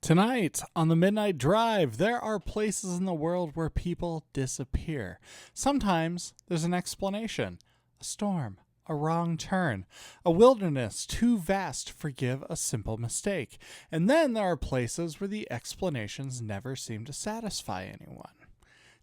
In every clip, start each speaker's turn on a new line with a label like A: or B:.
A: Tonight on the Midnight Drive, there are places in the world where people disappear. Sometimes there's an explanation: a storm, a wrong turn, a wilderness too vast to forgive a simple mistake. And then there are places where the explanations never seem to satisfy anyone.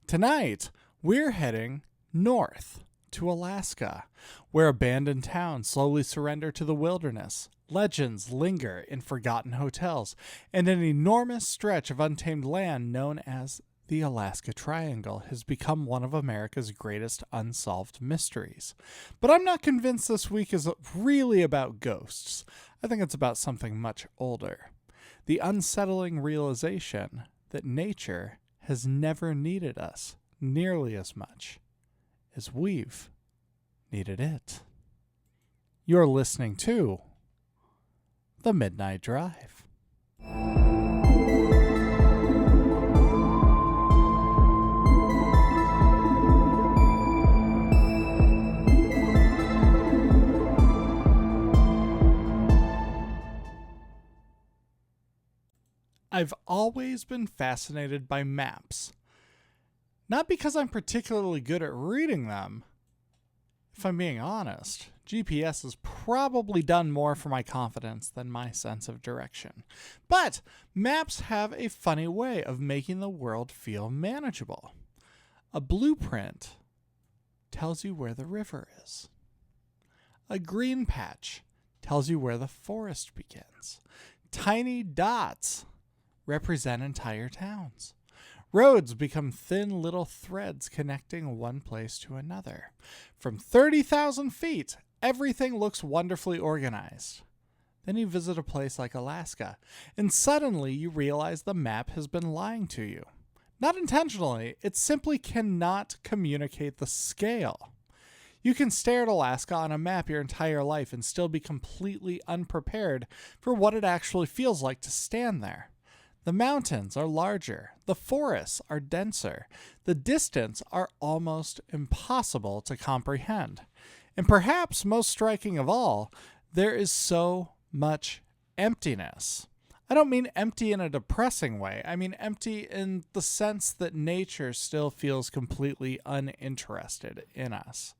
A: Tonight, we're heading north to Alaska, where abandoned towns slowly surrender to the wilderness. Legends linger in forgotten hotels, and an enormous stretch of untamed land known as the Alaska Triangle has become one of America's greatest unsolved mysteries. But I'm not convinced this week is really about ghosts. I think it's about something much older. The unsettling realization that nature has never needed us nearly as much as we've needed it. You're listening to The Midnight Drive. I've always been fascinated by maps. Not because I'm particularly good at reading them. If I'm being honest, GPS has probably done more for my confidence than my sense of direction. But maps have a funny way of making the world feel manageable. A blueprint tells you where the river is. A green patch tells you where the forest begins. Tiny dots represent entire towns. Roads become thin little threads connecting one place to another. From 30,000 feet, everything looks wonderfully organized. Then you visit a place like Alaska, and suddenly you realize the map has been lying to you. Not intentionally, it simply cannot communicate the scale. You can stare at Alaska on a map your entire life and still be completely unprepared for what it actually feels like to stand there. The mountains are larger, the forests are denser, the distance are almost impossible to comprehend. And perhaps most striking of all, there is so much emptiness. I don't mean empty in a depressing way. I mean empty in the sense that nature still feels completely uninterested in us.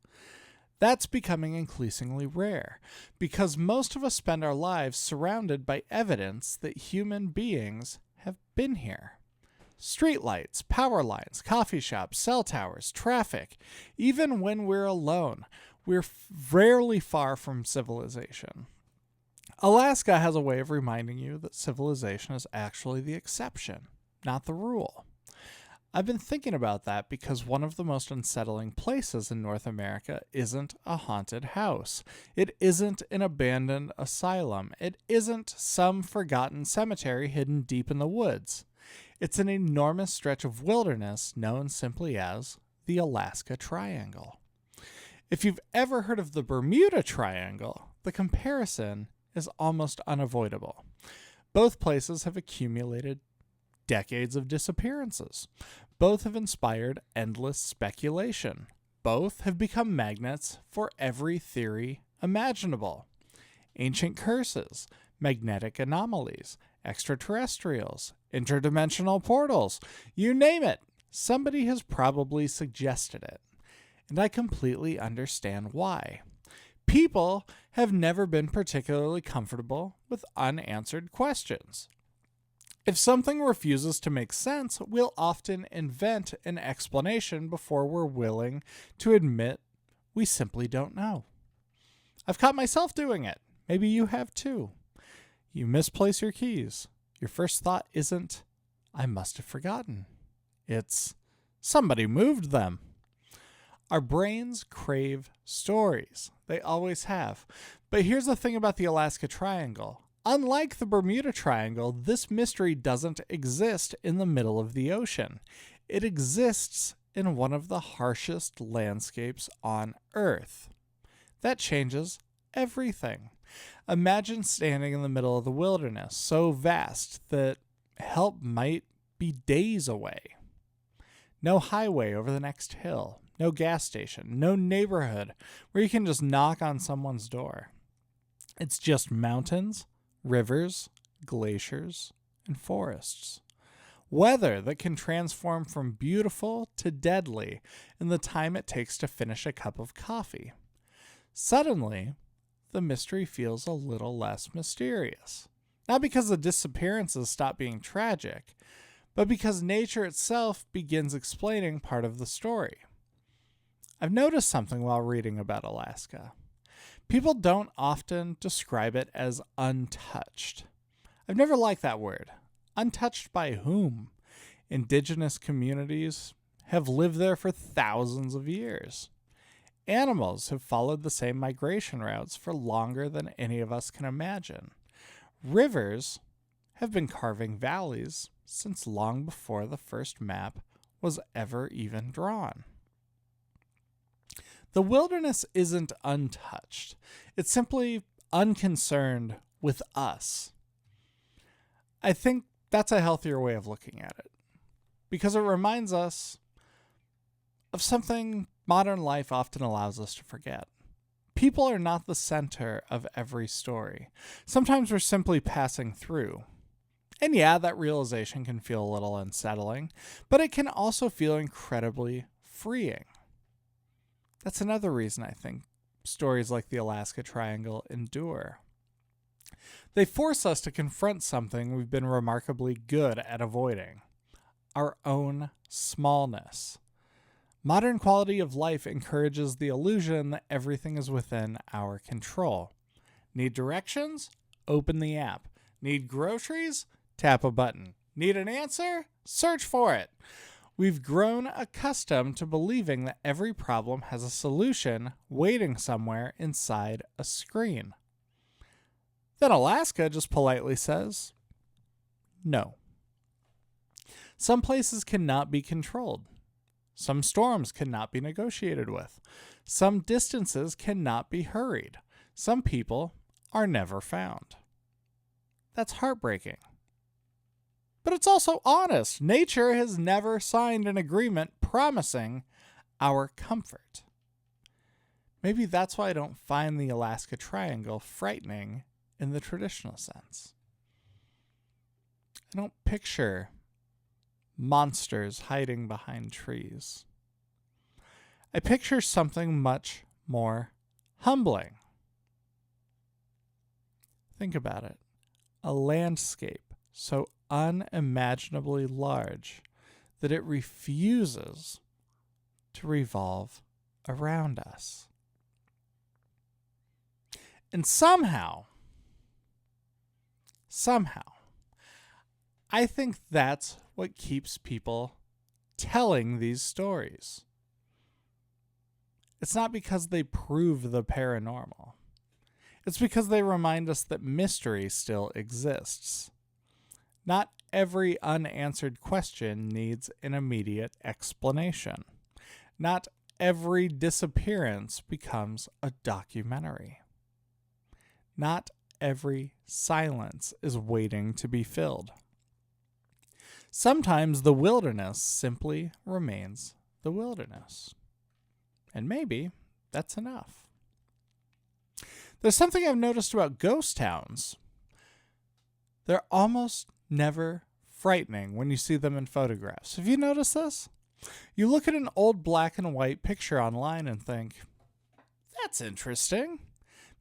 A: That's becoming increasingly rare, because most of us spend our lives surrounded by evidence that human beings have been here. Streetlights, power lines, coffee shops, cell towers, traffic. Even when we're alone, we're rarely far from civilization. Alaska has a way of reminding you that civilization is actually the exception, not the rule. I've been thinking about that because one of the most unsettling places in North America isn't a haunted house. It isn't an abandoned asylum. It isn't some forgotten cemetery hidden deep in the woods. It's an enormous stretch of wilderness known simply as the Alaska Triangle. If you've ever heard of the Bermuda Triangle, the comparison is almost unavoidable. Both places have accumulated decades of disappearances. Both have inspired endless speculation. Both have become magnets for every theory imaginable. Ancient curses, magnetic anomalies, extraterrestrials, interdimensional portals, you name it. Somebody has probably suggested it. And I completely understand why. People have never been particularly comfortable with unanswered questions. If something refuses to make sense, we'll often invent an explanation before we're willing to admit we simply don't know. I've caught myself doing it. Maybe you have too. You misplace your keys. Your first thought isn't, I must have forgotten. It's, somebody moved them. Our brains crave stories. They always have. But here's the thing about the Alaska Triangle. Unlike the Bermuda Triangle, this mystery doesn't exist in the middle of the ocean. It exists in one of the harshest landscapes on Earth. That changes everything. Imagine standing in the middle of the wilderness, so vast that help might be days away. No highway over the next hill, no gas station, no neighborhood where you can just knock on someone's door. It's just mountains, rivers, glaciers, and forests. Weather that can transform from beautiful to deadly in the time it takes to finish a cup of coffee. Suddenly, the mystery feels a little less mysterious. Not because the disappearances stop being tragic, but because nature itself begins explaining part of the story. I've noticed something while reading about Alaska. People don't often describe it as untouched. I've never liked that word. Untouched by whom? Indigenous communities have lived there for thousands of years. Animals have followed the same migration routes for longer than any of us can imagine. Rivers have been carving valleys since long before the first map was ever even drawn. The wilderness isn't untouched. It's simply unconcerned with us. I think that's a healthier way of looking at it, because it reminds us of something modern life often allows us to forget. People are not the center of every story. Sometimes we're simply passing through. And yeah, that realization can feel a little unsettling, but it can also feel incredibly freeing. That's another reason I think stories like the Alaska Triangle endure. They force us to confront something we've been remarkably good at avoiding: our own smallness. Modern quality of life encourages the illusion that everything is within our control. Need directions? Open the app. Need groceries? Tap a button. Need an answer? Search for it. We've grown accustomed to believing that every problem has a solution waiting somewhere inside a screen. Then Alaska just politely says, no. Some places cannot be controlled. Some storms cannot be negotiated with. Some distances cannot be hurried. Some people are never found. That's heartbreaking. But it's also honest. Nature has never signed an agreement promising our comfort. Maybe that's why I don't find the Alaska Triangle frightening in the traditional sense. I don't picture monsters hiding behind trees. I picture something much more humbling. Think about it. A landscape so unimaginably large that it refuses to revolve around us. And somehow, I think that's what keeps people telling these stories. It's not because they prove the paranormal. It's because they remind us that mystery still exists. Not every unanswered question needs an immediate explanation. Not every disappearance becomes a documentary. Not every silence is waiting to be filled. Sometimes the wilderness simply remains the wilderness. And maybe that's enough. There's something I've noticed about ghost towns. They're almost never frightening when you see them in photographs. Have you noticed this? You look at an old black and white picture online and think, that's interesting.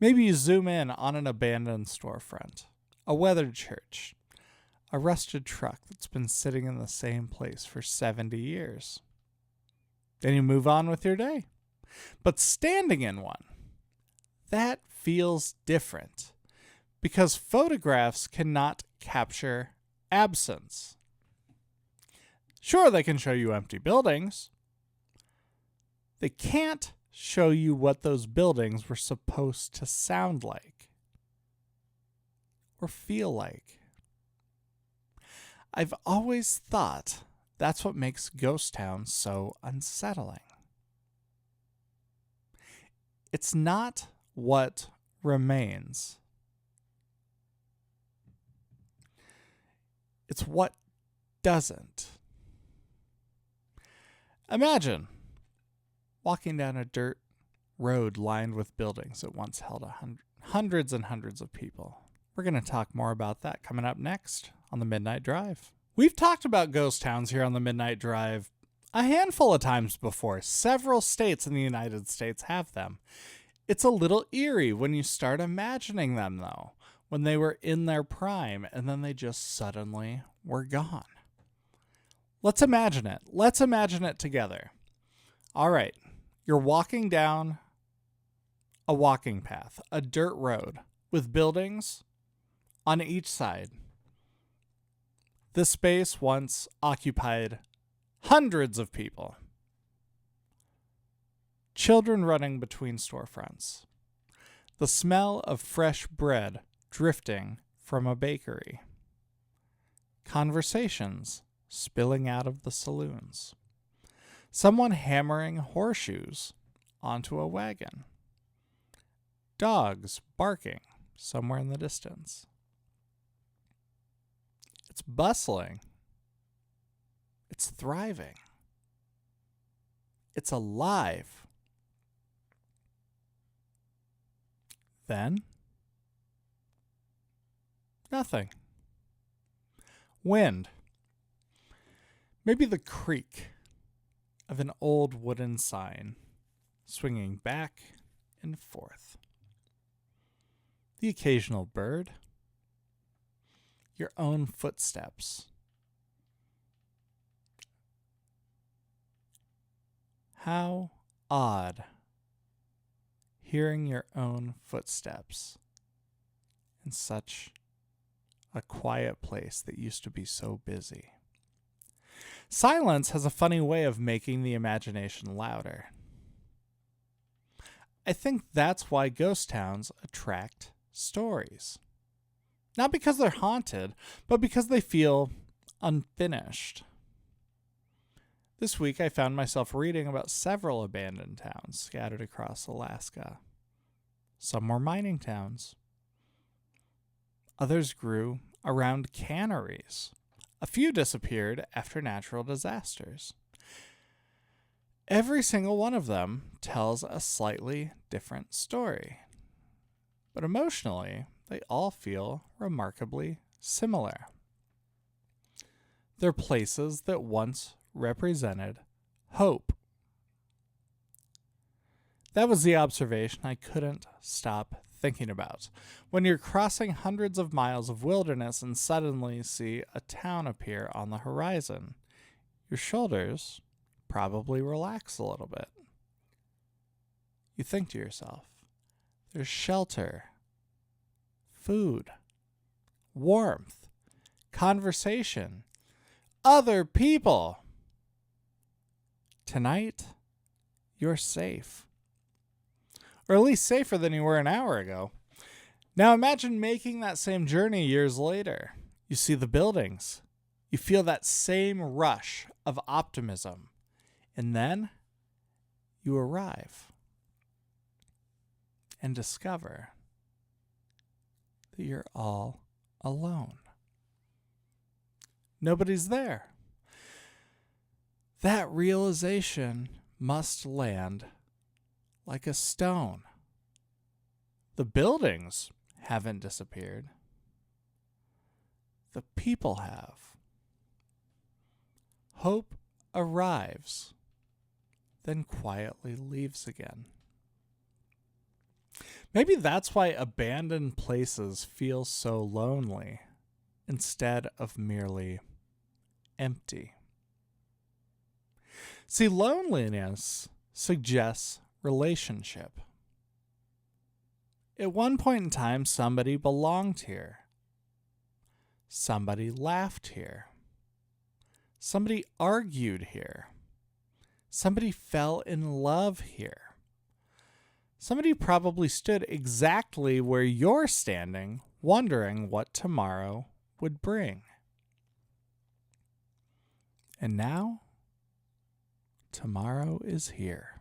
A: Maybe you zoom in on an abandoned storefront, a weathered church, a rusted truck that's been sitting in the same place for 70 years. Then you move on with your day. But standing in one, that feels different because photographs cannot capture absence. Sure, they can show you empty buildings. They can't show you what those buildings were supposed to sound like or feel like. I've always thought that's what makes ghost towns so unsettling. It's not what remains. It's what doesn't. Imagine walking down a dirt road lined with buildings that once held hundreds and hundreds of people. We're going to talk more about that coming up next on the Midnight Drive. We've talked about ghost towns here on the Midnight Drive a handful of times before. Several states in the United States have them. It's a little eerie when you start imagining them, though, when they were in their prime and then they just suddenly were gone. Let's imagine it. Let's imagine it together. All right, you're walking down a walking path, a dirt road with buildings on each side. This space once occupied hundreds of people. Children running between storefronts. The smell of fresh bread drifting from a bakery. Conversations spilling out of the saloons. Someone hammering horseshoes onto a wagon. Dogs barking somewhere in the distance. It's bustling. It's thriving. It's alive. Then, nothing. Wind. Maybe the creak of an old wooden sign swinging back and forth. The occasional bird. Your own footsteps. How odd hearing your own footsteps in such a quiet place that used to be so busy. Silence has a funny way of making the imagination louder. I think that's why ghost towns attract stories. Not because they're haunted, but because they feel unfinished. This week I found myself reading about several abandoned towns scattered across Alaska. Some were mining towns. Others grew around canneries. A few disappeared after natural disasters. Every single one of them tells a slightly different story. But emotionally, they all feel remarkably similar. They're places that once represented hope. That was the observation I couldn't stop thinking about. When you're crossing hundreds of miles of wilderness and suddenly see a town appear on the horizon, your shoulders probably relax a little bit. You think to yourself, there's shelter, food, warmth, conversation, other people. Tonight, you're safe. Or at least safer than you were an hour ago. Now imagine making that same journey years later. You see the buildings. You feel that same rush of optimism. And then you arrive and discover that you're all alone. Nobody's there. That realization must land like a stone. The buildings haven't disappeared. The people have. Hope arrives, then quietly leaves again. Maybe that's why abandoned places feel so lonely instead of merely empty. See, loneliness suggests relationship. At one point in time, somebody belonged here. Somebody laughed here. Somebody argued here. Somebody fell in love here. Somebody probably stood exactly where you're standing, wondering what tomorrow would bring. And now, tomorrow is here.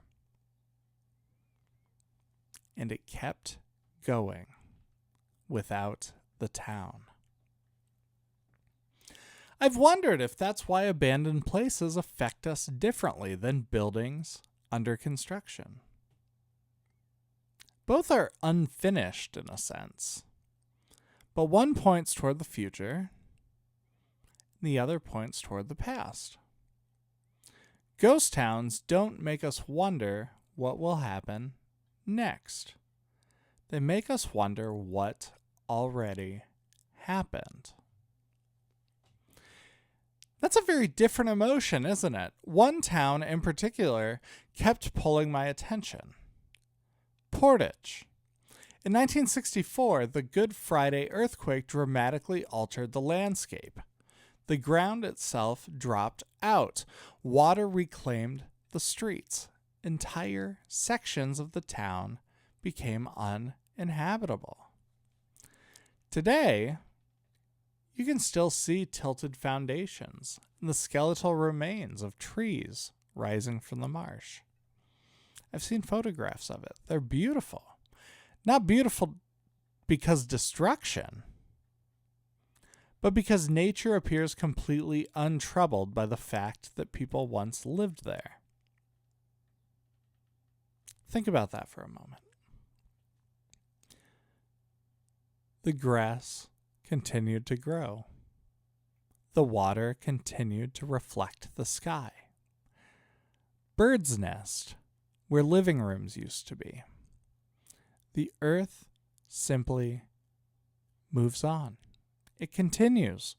A: And it kept going without the town. I've wondered if that's why abandoned places affect us differently than buildings under construction. Both are unfinished in a sense. but one points toward the future, and the other points toward the past. Ghost towns don't make us wonder what will happen next. They make us wonder what already happened. That's a very different emotion, isn't it? One town in particular kept pulling my attention. Portage. In 1964, the Good Friday earthquake dramatically altered the landscape. The ground itself dropped out. Water reclaimed the streets. Entire sections of the town became uninhabitable. Today, you can still see tilted foundations and the skeletal remains of trees rising from the marsh. I've seen photographs of it. They're beautiful. Not beautiful because destruction, but because nature appears completely untroubled by the fact that people once lived there. Think about that for a moment. The grass continued to grow. The water continued to reflect the sky. Birds nest where living rooms used to be. The earth simply moves on. It continues.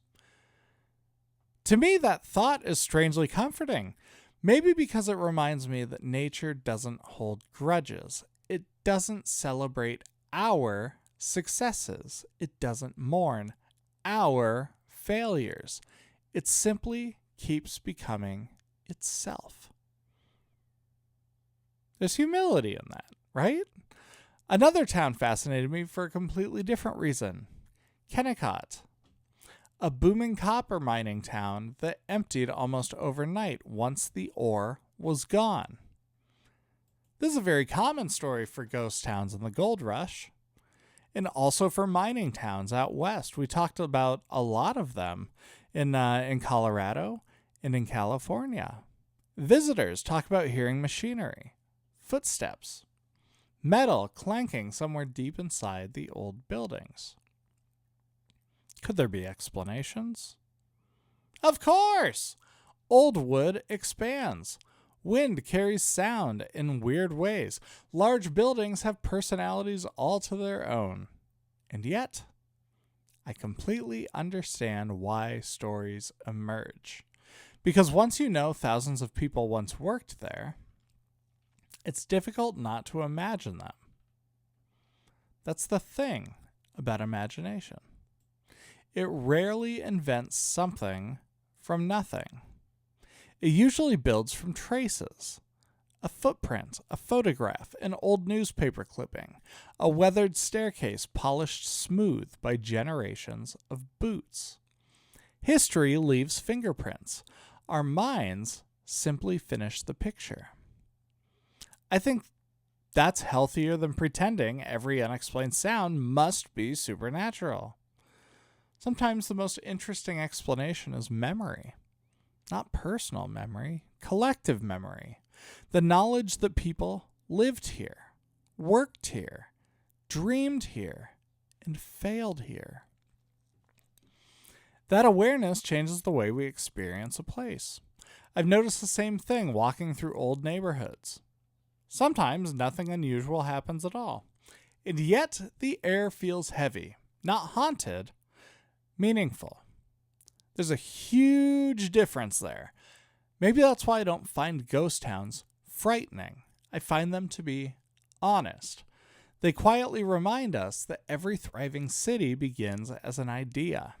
A: To me, that thought is strangely comforting. Maybe because it reminds me that nature doesn't hold grudges. It doesn't celebrate our successes. It doesn't mourn our failures. It simply keeps becoming itself. There's humility in that, right? Another town fascinated me for a completely different reason. Kennecott, a booming copper mining town that emptied almost overnight once the ore was gone. This is a very common story for ghost towns in the gold rush, and also for mining towns out west. We talked about a lot of them in Colorado and in California. Visitors talk about hearing machinery, footsteps, metal clanking somewhere deep inside the old buildings. Could there be explanations? Of course! Old wood expands. Wind carries sound in weird ways. Large buildings have personalities all to their own. And yet, I completely understand why stories emerge. Because once you know thousands of people once worked there, it's difficult not to imagine them. That's the thing about imagination. It rarely invents something from nothing. It usually builds from traces. A footprint, a photograph, an old newspaper clipping, a weathered staircase polished smooth by generations of boots. History leaves fingerprints. Our minds simply finish the picture. I think that's healthier than pretending every unexplained sound must be supernatural. Sometimes the most interesting explanation is memory. Not personal memory, collective memory. The knowledge that people lived here, worked here, dreamed here, and failed here. That awareness changes the way we experience a place. I've noticed the same thing walking through old neighborhoods. Sometimes nothing unusual happens at all. And yet the air feels heavy, not haunted, meaningful. There's a huge difference there. Maybe that's why I don't find ghost towns frightening. I find them to be honest. They quietly remind us that every thriving city begins as an idea,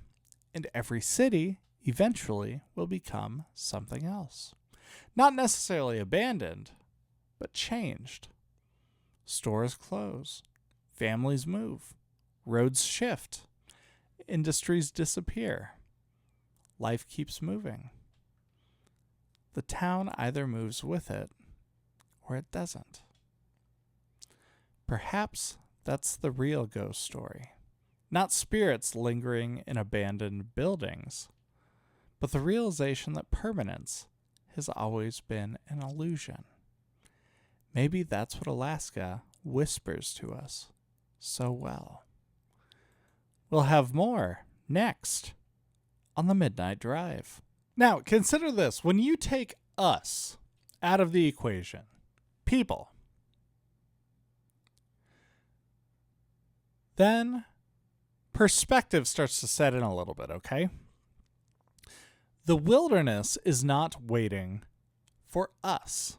A: and every city eventually will become something else. Not necessarily abandoned, but changed. Stores close, families move, roads shift, industries disappear. Life keeps moving. The town either moves with it or it doesn't. Perhaps that's the real ghost story. Not spirits lingering in abandoned buildings, but the realization that permanence has always been an illusion. Maybe that's what Alaska whispers to us so well. We'll have more next on the Midnight Drive. Now, consider this. When you take us out of the equation, people, then perspective starts to set in a little bit, okay? The wilderness is not waiting for us.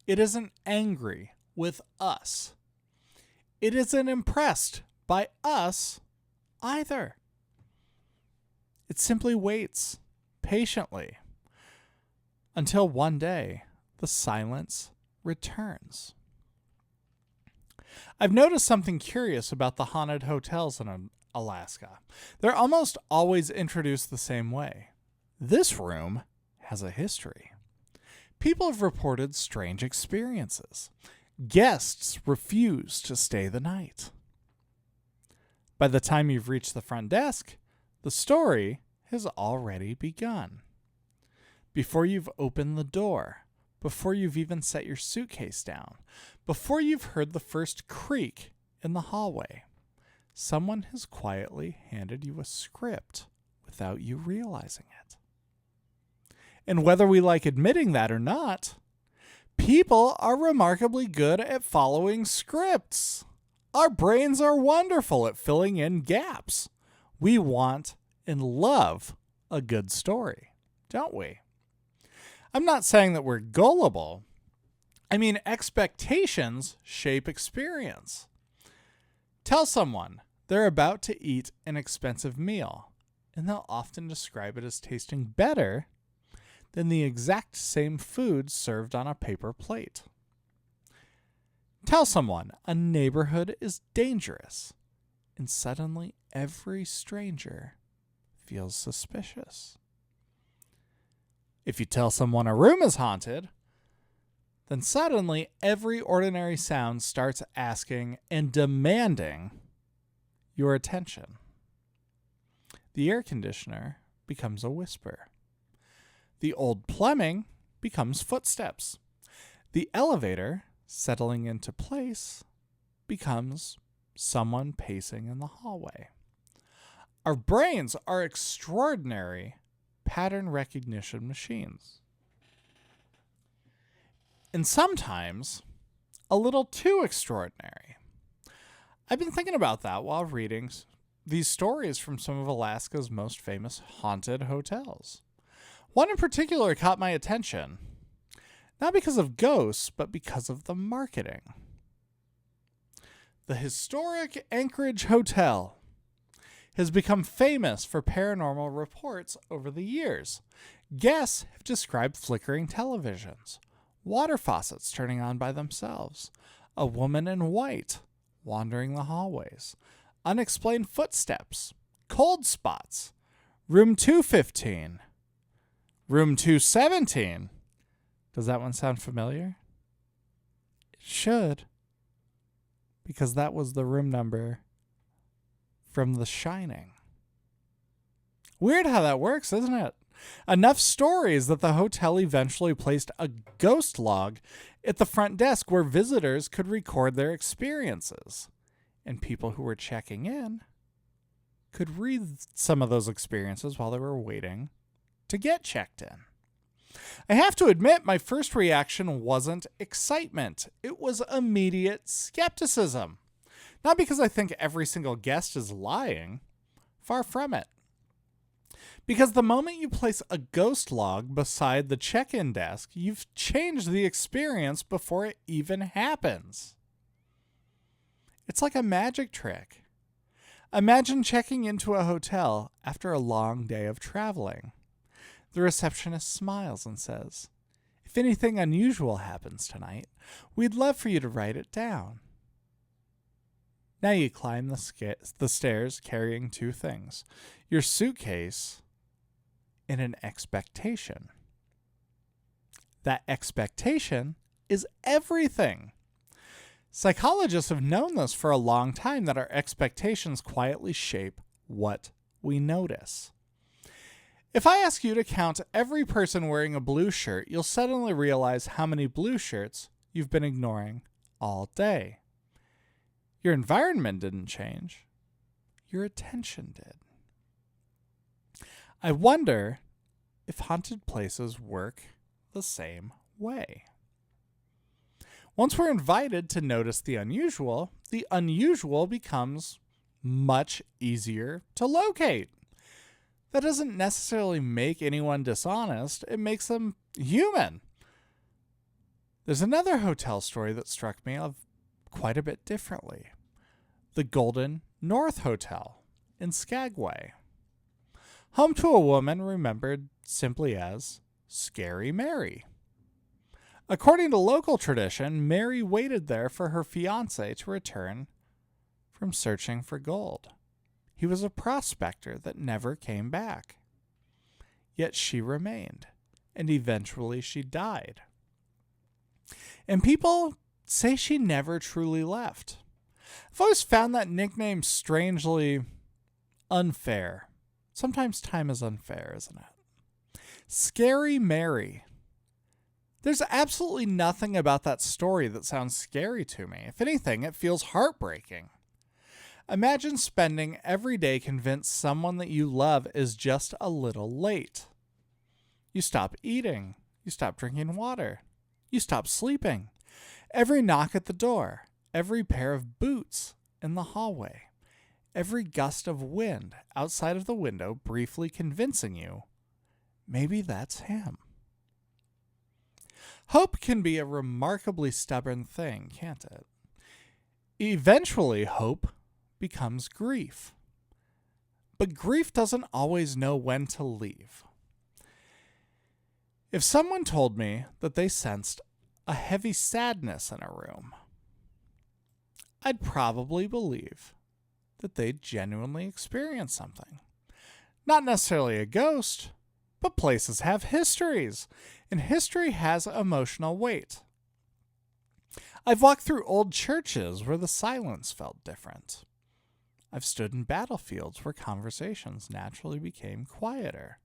A: It isn't angry with us. It isn't impressed by us either. It simply waits patiently until one day the silence returns. I've noticed something curious about the haunted hotels in Alaska. They're almost always introduced the same way. This room has a history. People have reported strange experiences. Guests refuse to stay the night. By the time you've reached the front desk, the story has already begun. Before you've opened the door, before you've even set your suitcase down, before you've heard the first creak in the hallway, someone has quietly handed you a script without you realizing it. And whether we like admitting that or not, people are remarkably good at following scripts. Our brains are wonderful at filling in gaps. We want and love a good story, don't we? I'm not saying that we're gullible. I mean, expectations shape experience. Tell someone they're about to eat an expensive meal, and they'll often describe it as tasting better than the exact same food served on a paper plate. Tell someone a neighborhood is dangerous, and suddenly every stranger feels suspicious. If you tell someone a room is haunted, then suddenly every ordinary sound starts asking and demanding your attention. The air conditioner becomes a whisper. The old plumbing becomes footsteps. The elevator, settling into place, becomes someone pacing in the hallway. Our brains are extraordinary pattern recognition machines. And sometimes a little too extraordinary. I've been thinking about that while reading these stories from some of Alaska's most famous haunted hotels. One in particular caught my attention, not because of ghosts, but because of the marketing. The historic Anchorage Hotel has become famous for paranormal reports over the years. Guests have described flickering televisions, water faucets turning on by themselves, a woman in white wandering the hallways, unexplained footsteps, cold spots, room 215, room 217. Does that one sound familiar? It should, because that was the room number from The Shining. Weird how that works, isn't it? Enough stories that the hotel eventually placed a ghost log at the front desk where visitors could record their experiences. And people who were checking in could read some of those experiences while they were waiting to get checked in. I have to admit, my first reaction wasn't excitement. It was immediate skepticism. Not because I think every single guest is lying. Far from it. Because the moment you place a ghost log beside the check-in desk, you've changed the experience before it even happens. It's like a magic trick. Imagine checking into a hotel after a long day of traveling. The receptionist smiles and says, "If anything unusual happens tonight, we'd love for you to write it down." Now you climb the stairs carrying two things: your suitcase and an expectation. That expectation is everything. Psychologists have known this for a long time, that our expectations quietly shape what we notice. If I ask you to count every person wearing a blue shirt, you'll suddenly realize how many blue shirts you've been ignoring all day. Your environment didn't change. your attention did. I wonder if haunted places work the same way. Once we're invited to notice the unusual becomes much easier to locate. That doesn't necessarily make anyone dishonest, it makes them human. There's another hotel story that struck me of quite a bit differently. The Golden North Hotel in Skagway. Home to a woman remembered simply as Scary Mary. According to local tradition, Mary waited there for her fiancé to return from searching for gold. He was a prospector that never came back. Yet she remained, and eventually she died. And people say she never truly left. I've always found that nickname strangely unfair. Sometimes time is unfair, isn't it? Scary Mary. There's absolutely nothing about that story that sounds scary to me. If anything, it feels heartbreaking. Imagine spending every day convinced someone that you love is just a little late. You stop eating. You stop drinking water. You stop sleeping. Every knock at the door. Every pair of boots in the hallway. Every gust of wind outside of the window briefly convincing you maybe that's him. Hope can be a remarkably stubborn thing, can't it? Eventually, hope becomes grief. But grief doesn't always know when to leave. If someone told me that they sensed a heavy sadness in a room, I'd probably believe that they genuinely experienced something. Not necessarily a ghost, but places have histories, and history has emotional weight. I've walked through old churches where the silence felt different. I've stood in battlefields where conversations naturally became quieter.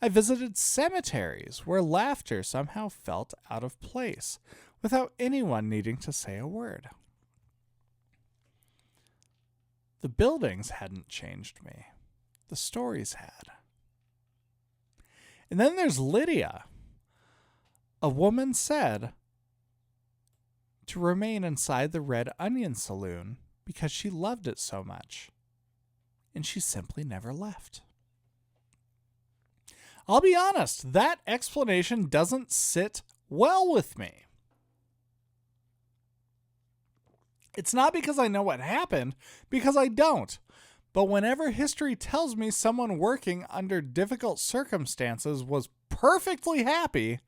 A: I visited cemeteries where laughter somehow felt out of place, without anyone needing to say a word. The buildings hadn't changed me. The stories had. And then there's Lydia. A woman said to remain inside the Red Onion Saloon because she loved it so much, and she simply never left. I'll be honest, that explanation doesn't sit well with me. It's not because I know what happened, because I don't. But whenever history tells me someone working under difficult circumstances was perfectly happy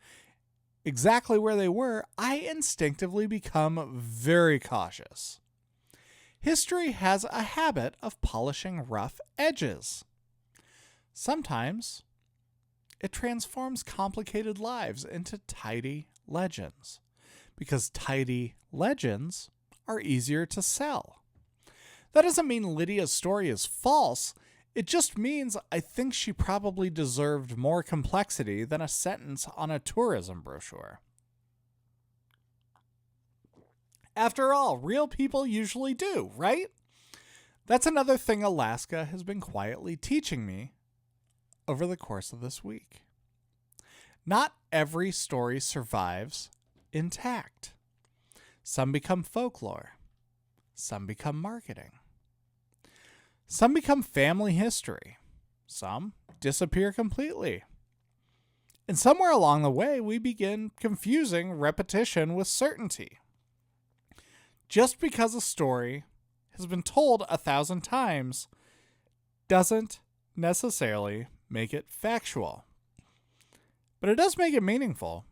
A: exactly where they were, I instinctively become very cautious. History has a habit of polishing rough edges. Sometimes it transforms complicated lives into tidy legends, because tidy legends are easier to sell. That doesn't mean Lydia's story is false. It just means I think she probably deserved more complexity than a sentence on a tourism brochure. After all, real people usually do, right? That's another thing Alaska has been quietly teaching me over the course of this week. Not every story survives intact. Some become folklore. Some become marketing. Some become family history. Some disappear completely. And somewhere along the way, we begin confusing repetition with certainty. Just because a story has been told 1,000 times doesn't necessarily make it factual. But it does make it meaningful.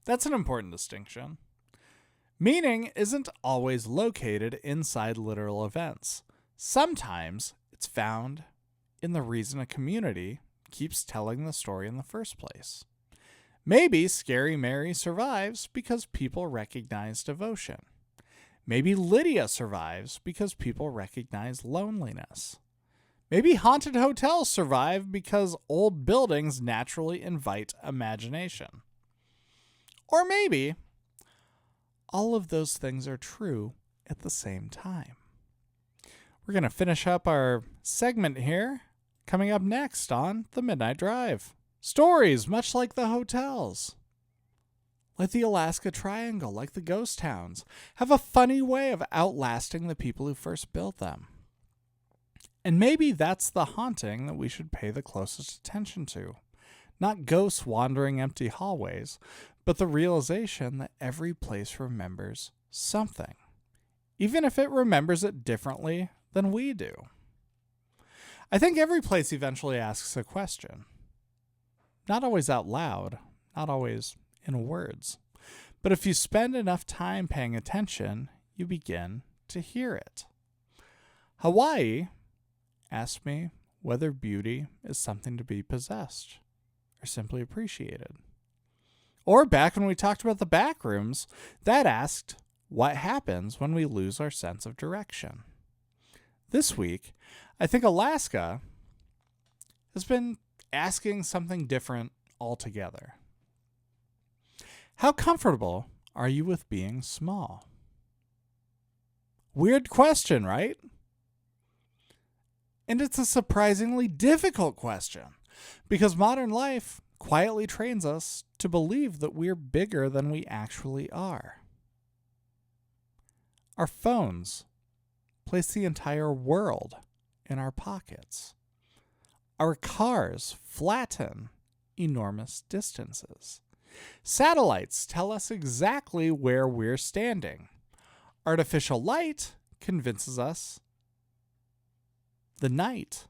A: That's an important distinction. Meaning isn't always located inside literal events. Sometimes it's found in the reason a community keeps telling the story in the first place. Maybe Scary Mary survives because people recognize devotion. Maybe Lydia survives because people recognize loneliness. Maybe haunted hotels survive because old buildings naturally invite imagination. Or maybe all of those things are true at the same time. We're going to finish up our segment here, coming up next on The Midnight Drive. Stories much like the hotels, like the Alaska Triangle, like the ghost towns, have a funny way of outlasting the people who first built them. And maybe that's the haunting that we should pay the closest attention to. Not ghosts wandering empty hallways, but the realization that every place remembers something, even if it remembers it differently than we do. I think every place eventually asks a question. Not always out loud, not always in words. But if you spend enough time paying attention, you begin to hear it. Hawaii asked me whether beauty is something to be possessed or simply appreciated. Or back when we talked about the back rooms, that asked what happens when we lose our sense of direction. This week, I think Alaska has been asking something different altogether. How comfortable are you with being small? Weird question, right? And it's a surprisingly difficult question because modern life quietly trains us to believe that we're bigger than we actually are. Our phones place the entire world in our pockets. Our cars flatten enormous distances. Satellites tell us exactly where we're standing. Artificial light convinces us the night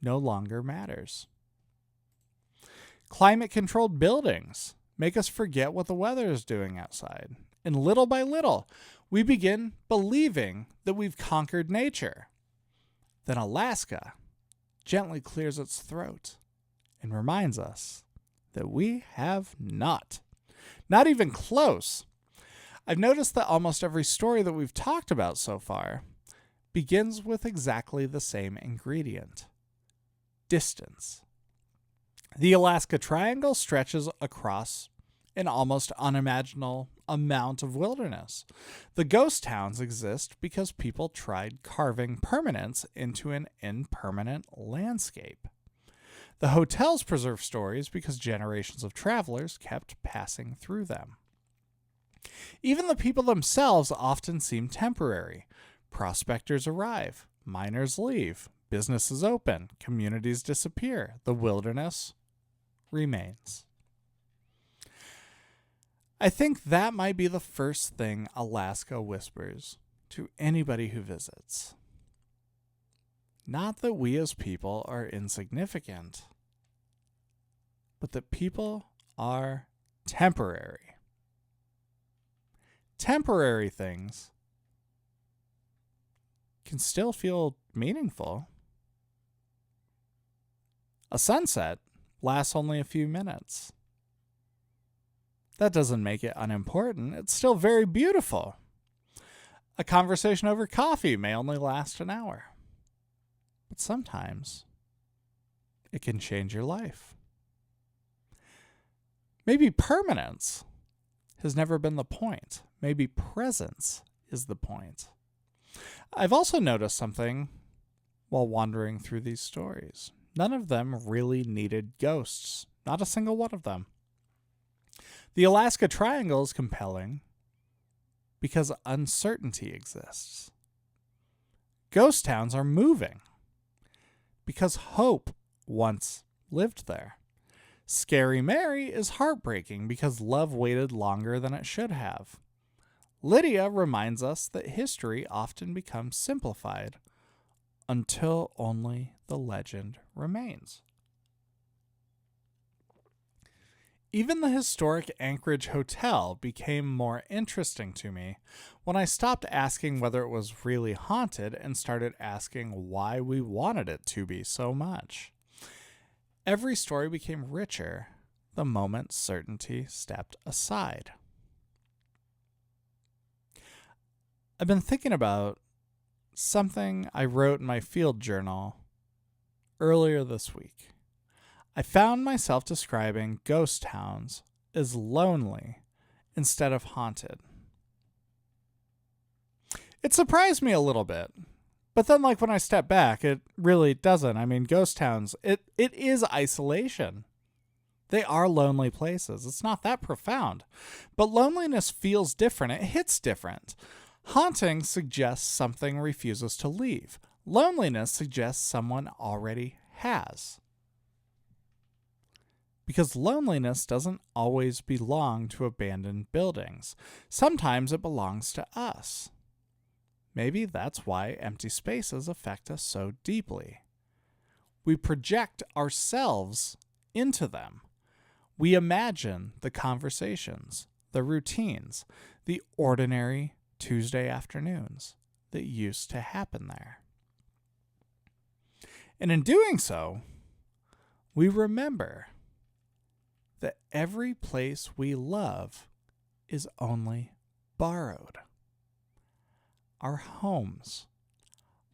A: no longer matters. Climate-controlled buildings make us forget what the weather is doing outside. And little by little, we begin believing that we've conquered nature. Then Alaska gently clears its throat and reminds us that we have not. Not even close. I've noticed that almost every story that we've talked about so far begins with exactly the same ingredient: distance. The Alaska Triangle stretches across an almost unimaginable amount of wilderness. The ghost towns exist because people tried carving permanence into an impermanent landscape. The hotels preserve stories because generations of travelers kept passing through them. Even the people themselves often seem temporary. Prospectors arrive, miners leave, businesses open, communities disappear, the wilderness remains. I think that might be the first thing Alaska whispers to anybody who visits. Not that we as people are insignificant, but that people are temporary. Temporary things can still feel meaningful. A sunset lasts only a few minutes. That doesn't make it unimportant. It's still very beautiful. A conversation over coffee may only last an hour. But sometimes it can change your life. Maybe permanence has never been the point. Maybe presence is the point. I've also noticed something while wandering through these stories. None of them really needed ghosts. Not a single one of them. The Alaska Triangle is compelling because uncertainty exists. Ghost towns are moving because hope once lived there. Scary Mary is heartbreaking because love waited longer than it should have. Lydia reminds us that history often becomes simplified until only the legend remains. Even the historic Anchorage Hotel became more interesting to me when I stopped asking whether it was really haunted and started asking why we wanted it to be so much. Every story became richer the moment certainty stepped aside. I've been thinking about something I wrote in my field journal earlier this week. I found myself describing ghost towns as lonely instead of haunted. It surprised me a little bit But then, like, when I step back, it really doesn't. I mean, ghost towns, it is isolation. They are lonely places. It's not that profound. But loneliness feels different. It hits different. Haunting suggests something refuses to leave. Loneliness suggests someone already has. Because loneliness doesn't always belong to abandoned buildings. Sometimes it belongs to us. Maybe that's why empty spaces affect us so deeply. We project ourselves into them. We imagine the conversations, the routines, the ordinary Tuesday afternoons that used to happen there. And in doing so, we remember that every place we love is only borrowed. Our homes,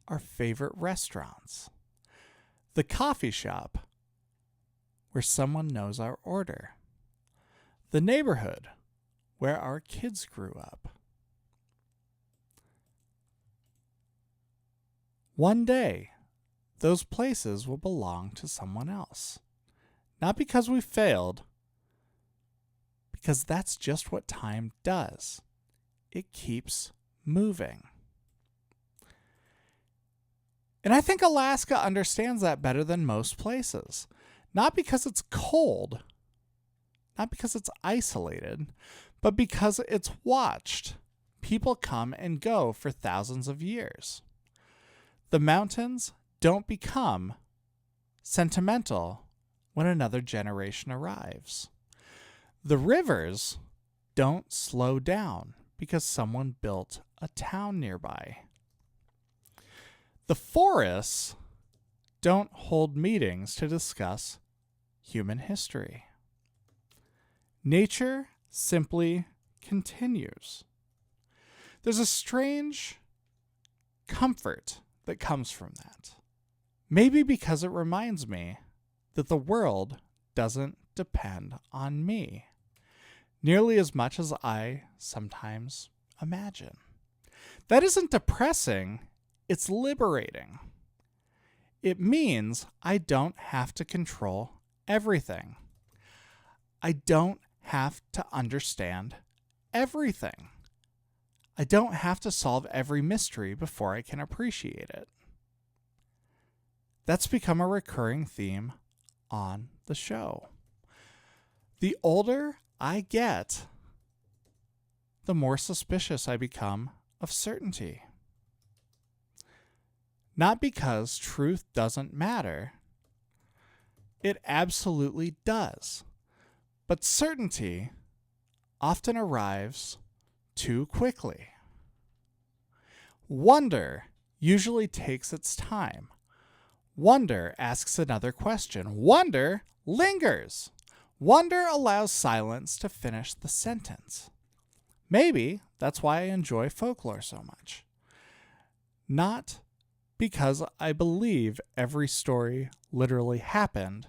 A: our favorite restaurants, the coffee shop where someone knows our order, the neighborhood where our kids grew up. One day, those places will belong to someone else. Not because we failed, because that's just what time does. It keeps moving. And I think Alaska understands that better than most places. Not because it's cold, not because it's isolated, but because it's watched people come and go for thousands of years. The mountains don't become sentimental when another generation arrives. The rivers don't slow down because someone built a town nearby. The forests don't hold meetings to discuss human history. Nature simply continues. There's a strange comfort that comes from that. Maybe because it reminds me that the world doesn't depend on me nearly as much as I sometimes imagine. That isn't depressing, it's liberating. It means I don't have to control everything. I don't have to understand everything. I don't have to solve every mystery before I can appreciate it. That's become a recurring theme on the show. The older I get, the more suspicious I become of certainty. Not because truth doesn't matter. It absolutely does. But certainty often arrives too quickly. Wonder usually takes its time. Wonder asks another question. Wonder lingers. Wonder allows silence to finish the sentence. Maybe that's why I enjoy folklore so much. Not because I believe every story literally happened,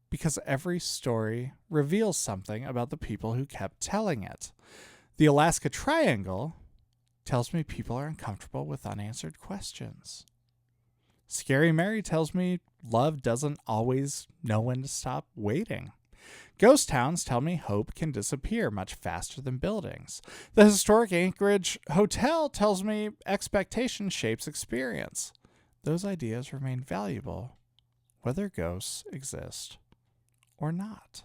A: because every story reveals something about the people who kept telling it. The Alaska Triangle tells me people are uncomfortable with unanswered questions. Scary Mary tells me love doesn't always know when to stop waiting. Ghost towns tell me hope can disappear much faster than buildings. The historic Anchorage Hotel tells me expectation shapes experience. Those ideas remain valuable, whether ghosts exist or not.